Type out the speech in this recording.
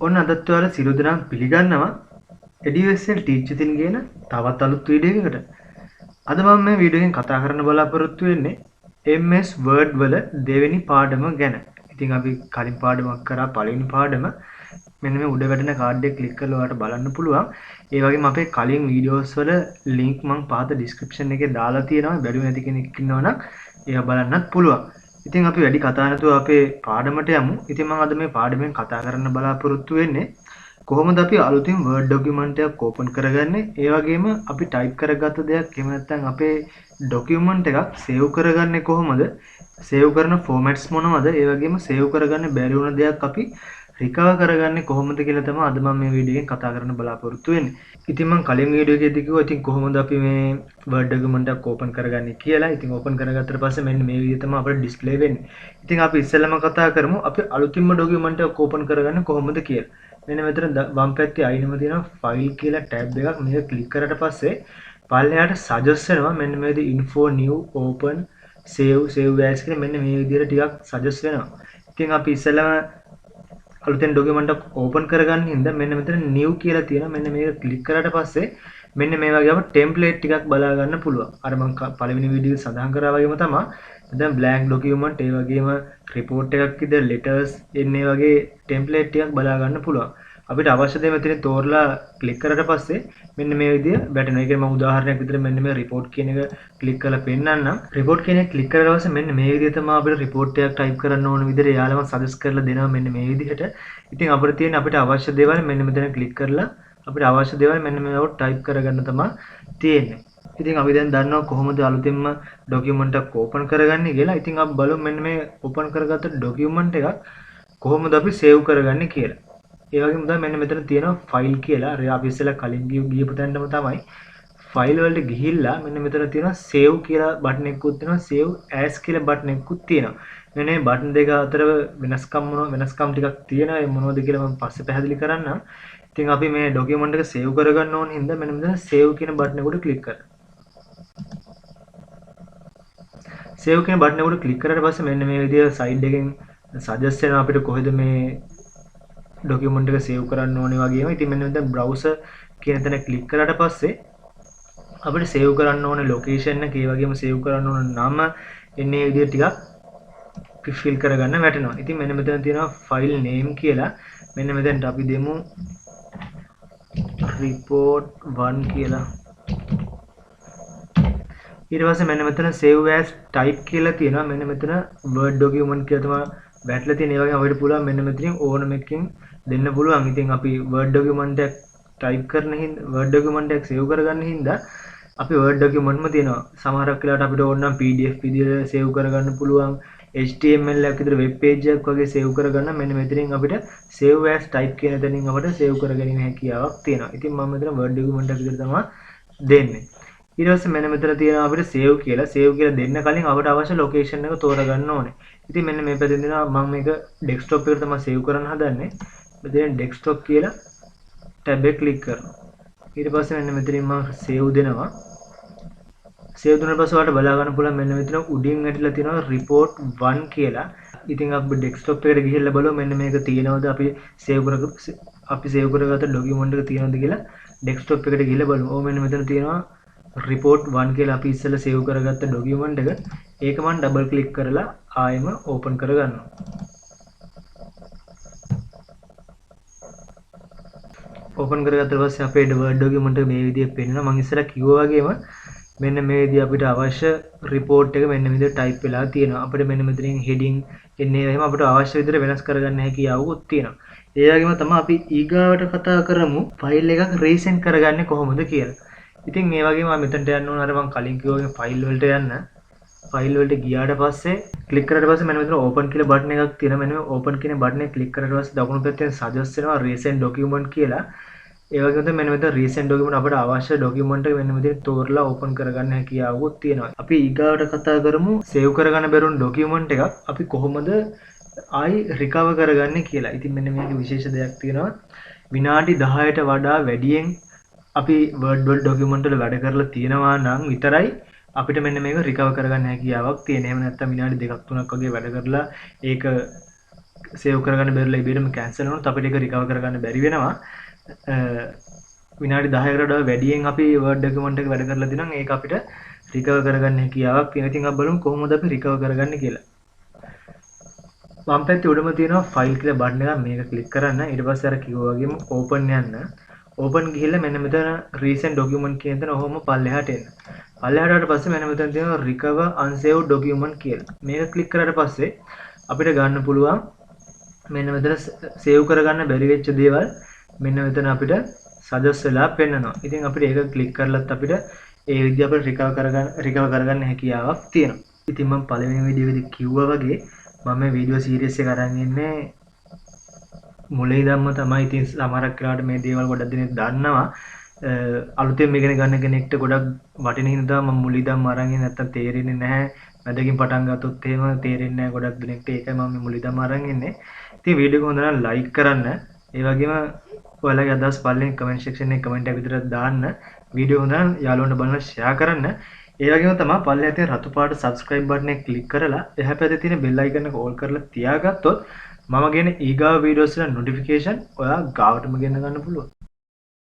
ඔන්න අදත් ඔයාලා සියලු දෙනාම පිළිගන්නවා එඩියුඑස්එල් ටීචර් කියන තවත් අලුත් වීඩියෝ එකකට. අද මම මේ වීඩියෝ එකෙන් කතා කරන්න බලාපොරොත්තු වෙන්නේ MS Word වල දෙවෙනි පාඩම ගැන. ඉතින් අපි කලින් පාඩමක් කරා පළවෙනි පාඩම. මෙන්න මේ උඩ වැටෙන කාඩ් එක ක්ලික් කරලා ඔයාලට බලන්න පුළුවන්. ඒ වගේම අපේ කලින් වීඩියෝස් වල link මම පහත description එකේ දාලා තියෙනවා. බැලුවේ නැති කෙනෙක් ඉන්නවනම් ඒවා බලන්නත් පුළුවන්. ඉතින් අපි වැඩි කතා නැතුව අපේ පාඩමට යමු. ඉතින් මම අද මේ පාඩමෙන් කතා කරන්න බලාපොරොත්තු වෙන්නේ කොහොමද අපි අලුතින් Word document එකක් open කරගන්නේ? ඒ වගේම අපි type කරගත්ත දෙයක් එහෙම නැත්නම් අපේ document එකක් save කරගන්නේ කොහොමද? save කරන formats මොනවද? ඒ වගේම save කරගන්න බැරි වුණ දෙයක් අපි recover කරගන්නේ කොහොමද කියලා තමයි අද මම මේ වීඩියෝ එකෙන් කතා කරන්න බලාපොරොත්තු වෙන්නේ. ඉතින් මම කලින් වීඩියෝ එකේදී කිව්වා ඉතින් කොහොමද අපි මේ Word document එකක් open කරගන්නේ කියලා. ඉතින් open කරගත්තට පස්සේ මෙන්න මේ විදිහ තමයි අපිට display වෙන්නේ. ඉතින් අපි ඉස්සෙල්ලාම කතා කරමු අපි අලුතින්ම document එකක් open කරගන්නේ කොහොමද කියලා. මෙන්න මෙතන වම් පැත්තේ අයිනම තියෙනවා file කියලා tab එකක්. මේක click කරලා පස්සේ පල්ලෙහාට suggest වෙනවා මෙන්න මේ විදිහ info new open save as කියලා මෙන්න මේ විදිහට ටිකක් suggest වෙනවා. ඉතින් අපි ඉස්සෙල්ලාම අලුතෙන් document එක open කරගන්න හින්දා මෙන්න මෙතන new කියලා තියෙනවා. මෙන්න මේක click කරාට පස්සේ මෙන්න මේ වගේ අපිට template ටිකක් බලා ගන්න පුළුවන්. අර මම පළවෙනි වීඩියෝ එකේ සඳහන් කරා වගේම තමයි දැන් blank document ඒ වගේම report එකක් විතර letters එන්නේ වගේ template ටිකක් බලා ගන්න පුළුවන්. අපිට අවශ්‍ය දේ මෙතන තෝරලා click කරාට පස්සේ මෙන්න මේ විදිය වැටෙනවා. ඒකේ මම උදාහරණයක් විතර මෙන්න මේ report කියන එක click කරලා පෙන්නන්නම්. report කියන එක click කරලා පස්සේ මෙන්න මේ විදිය තමයි අපිට report එකක් type කරන්න ඕන විදිහට යාළුවම suggest කරලා දෙනවා මෙන්න මේ විදිහට. ඉතින් අපිට තියෙන අපිට අවශ්‍ය දේවල් මෙන්න මෙතන click කරලා අපිට අවශ්‍ය දේවල් මෙන්න මේවට type කරගන්න තමයි තියෙන්නේ. ඉතින් අපි දැන් දන්නවා කොහොමද අලුතෙන්ම document එකක් open කරගන්නේ කියලා. ඉතින් අපි බලමු මෙන්න මේ open කරගත්ත document එකක් කොහොමද අපි save කරගන්නේ කියලා. ඒ වගේම තමයි මෙන්න මෙතන තියෙනවා file කියලා. අපි ඉස්සෙල්ලා කලින් ගියපු තැනටම තමයි file වලට ගිහිල්ලා මෙන්න මෙතන තියෙනවා save කියලා බටන් එකකුත් තියෙනවා save as කියලා බටන් එකකුත් තියෙනවා. මෙන්න මේ බටන් දෙක අතර වෙනස්කම් ටිකක් තියෙනවා. ඒ මොනවද කියලා මම පස්සේ පැහැදිලි කරන්නම්. ඉතින් අපි මේ document එක save කරගන්න ඕන හින්දා මෙන්න මෙතන save කියන බටන් එකට click කරමු. save කියන බටන් එකට click කරාට පස්සේ මෙන්න මේ විදිහට side එකෙන් suggest වෙනවා අපිට කොහෙද මේ document එක save කරන්න ඕනේ වගේම. ඉතින් මෙන්න මෙතන browser කියන තැන click කරාට පස්සේ අපිට save කරන්න ඕනේ location එක ඒ වගේම save කරන්න ඕන නම එන්නේ විදිහට ටිකක් fill කරගන්න වැටෙනවා. ඉතින් මෙන්න මෙතන තියෙනවා file name කියලා. මෙන්න මෙතනට අපි දෙමු report 1 කියලා. ඊට පස්සේ මෙන්න මෙතන save as type කියලා තියෙනවා. මෙන්න මෙතන word document කියලා තමයි වැටලා තියෙන. ඒ වගේම අපිට පුළුවන් මෙන්න මෙතනින් ඕනම එකකින් දෙන්න පුළුවන්. ඉතින් අපි word document එක type කරන හින්දා word document එක save කරගන්න හින්දා අපි word document ම තියෙනවා. සමහරක් වෙලාවට අපිට ඕන නම් PDF විදිහට save කරගන්න පුළුවන්. HTML එකක් විතර web page එකක් වගේ save කරගන්න මෙන්න මෙතනින් අපිට save as type කියන තැනින් අපිට save කරගැනීමේ හැකියාවක් තියෙනවා. ඉතින් මම මෙතන word document එක විදිහට තමයි දෙන්නේ. ඊට පස්සේ මෙන්න මෙතන තියෙනවා අපිට save කියලා. save කියලා දෙන්න කලින් අපිට අවශ්‍ය location එක තෝරගන්න ඕනේ. ඉතින් මෙන්න මේ පැත්තෙන් දෙනවා මම මේක desktop එකට තමයි save කරන්න හදන්නේ. මෙතන desktop කියලා tab එක click කරනවා. ඊට පස්සේ මෙන්න මෙතනින් මම save දෙනවා. save දුන්නාට පස්සේ ඔයාලට බලා ගන්න පුළුවන් මෙන්න මෙතන උඩින් ඇවිල්ලා තියෙනවා report 1 කියලා. ඉතින් අපි desktop එකට ගිහිල්ලා බලමු මෙන්න මේක තියෙනවද අපි save කරගත්ත document එක තියෙනවද කියලා desktop එකට ගිහිල්ලා බලමු. ඔව් මෙන්න මෙතන තියෙනවා report 1 කියලා අපි ඉස්සෙල්ලා save කරගත්ත document එක. ඒක මම double click කරලා ආයෙම open කරගන්නවා. open කරගත්ත පස්සේ අපේ word document එක මේ විදිහට පෙන්නනවා. මම ඉස්සෙල්ලා කිව්වා වගේම මෙන්න මේ විදිහ අපිට අවශ්‍ය report එක මෙන්න විදිහට type වෙලා තියෙනවා. අපිට මෙන්න මෙතනින් heading එන්නේ එහෙම අපිට අවශ්‍ය විදිහට වෙනස් කරගන්න හැකියාවකුත් තියෙනවා. ඒ වගේම තමයි අපි ඊගාවට කතා කරමු file එකක් resend කරගන්නේ කොහොමද කියලා. ඉතින් මේ වගේම මම මෙතනට යන්න ඕන අර මම කලින් කිව්වා වගේ file වලට යන්න. file වලට ගියාට පස්සේ click කරාට පස්සේ මෙන්න මෙතන open කියලා බටන් එකක් තියෙනවා. මෙන්න මේ open කියන බටන් එක click කරාට පස්සේ දකුණු පැත්තෙන් suggest වෙනවා resend document කියලා. ඒ වගේම මෙන්න මෙතන resend document අපිට අවශ්‍ය document එක මෙන්න මෙතන තෝරලා open කරගන්න හැකියාවකුත් තියෙනවා. අපි ඊගාවට කතා කරමු save කරගන්න බැරුණු document එකක් අපි කොහොමද ආයි recover කරගන්නේ කියලා. ඉතින් මෙන්න මේකේ විශේෂ දෙයක් තියෙනවා. විනාඩි 10ට වඩා වැඩියෙන් අපි Word document වල වැඩ කරලා තියෙනවා නම් විතරයි අපිට මෙන්න මේක recover කරගන්න හැකියාවක් තියෙන. එහෙම නැත්නම් විනාඩි 2ක් 3ක් වගේ වැඩ කරලා ඒක සේව් කරගන්න බැරිලා ඉබේටම කැන්සල් වුණොත් අපිට ඒක රිකවර් කරගන්න බැරි වෙනවා. විනාඩි 10කට වඩා වැඩියෙන් අපි Word document එක වැඩ කරලා දිනම් ඒක අපිට රිකවර් කරගන්න හැකියාවක් තියෙනවා. ඉතින් අපි බලමු කොහොමද අපි රිකවර් කරගන්නේ කියලා. වම් පැත්තේ උඩම තියෙනවා ෆයිල් කියලා බටන් එකක්. මේක ක්ලික් කරන්න. ඊට පස්සේ අර කිව්වා වගේම ඕපන් යන්න. ඕපන් ගිහිල්ලා මෙන්න මෙතන recent document කියන තැන ඔහොම පල්ලෙහාට එන්න. පල්ලෙහාට ආවට පස්සේ මෙන්න මෙතන තියෙනවා recover unsaved document කියලා. මේක ක්ලික් කරාට පස්සේ අපිට ගන්න පුළුවන් මෙන්න මෙතන සේව් කරගන්න බැරි වෙච්ච දේවල් මෙන්න මෙතන අපිට සජස් වෙලා පෙන්නනවා. ඉතින් අපිට ඒක ක්ලික් කරලත් අපිට ඒ විදිහ අපිට රිකවර් කරගන්න හැකියාවක් තියෙනවා. ඉතින් මම පළවෙනි වීඩියෝවේදී කිව්වා වගේ මම මේ වීඩියෝ සීරීස් එක අරන් ඉන්නේ මුලින් ඉඳන්ම තමයි. ඉතින් සමහරක් වෙලාවට මේ දේවල් ගොඩක් දෙනෙක් දන්නවා. අලුතෙන් ඉගෙන ගන්න කෙනෙක්ට ගොඩක් වටින හින්දා මම මුලින් ඉඳන්ම අරන් ඉන්නේ. නැත්තම් තේරෙන්නේ නැහැ. මැදකින් පටන් ගත්තොත් එහෙම තේරෙන්නේ නැහැ ගොඩක් දෙනෙක්ට. ඒකයි මම මුලින් ඉඳන්ම අරන් ඉන්නේ. ඉතින් වීඩියෝ එක හොඳ නම් ලයික් කරන්න. ඒ වගේම ඔයාලගේ අදහස් පල්ලෙන් කමෙන්ට් සෙක්ෂන් එකේ කමෙන්ට් එකක් විතරක් දාන්න. වීඩියෝ හොඳ නම් යාළුවන්ට බලන්න ෂෙයා කරන්න. ඒ වගේම තමයි පල්ලෙහා තියෙන රතු පාට subscribe button එක ක්ලික් කරලා එහා පැත්තේ තියෙන bell icon එක all කරලා තියාගත්තොත් මම ගෙන ඊගාව වීඩියෝස් වල notification ඔයා ගාවටම ගෙන්න ගන්න පුළුවන්.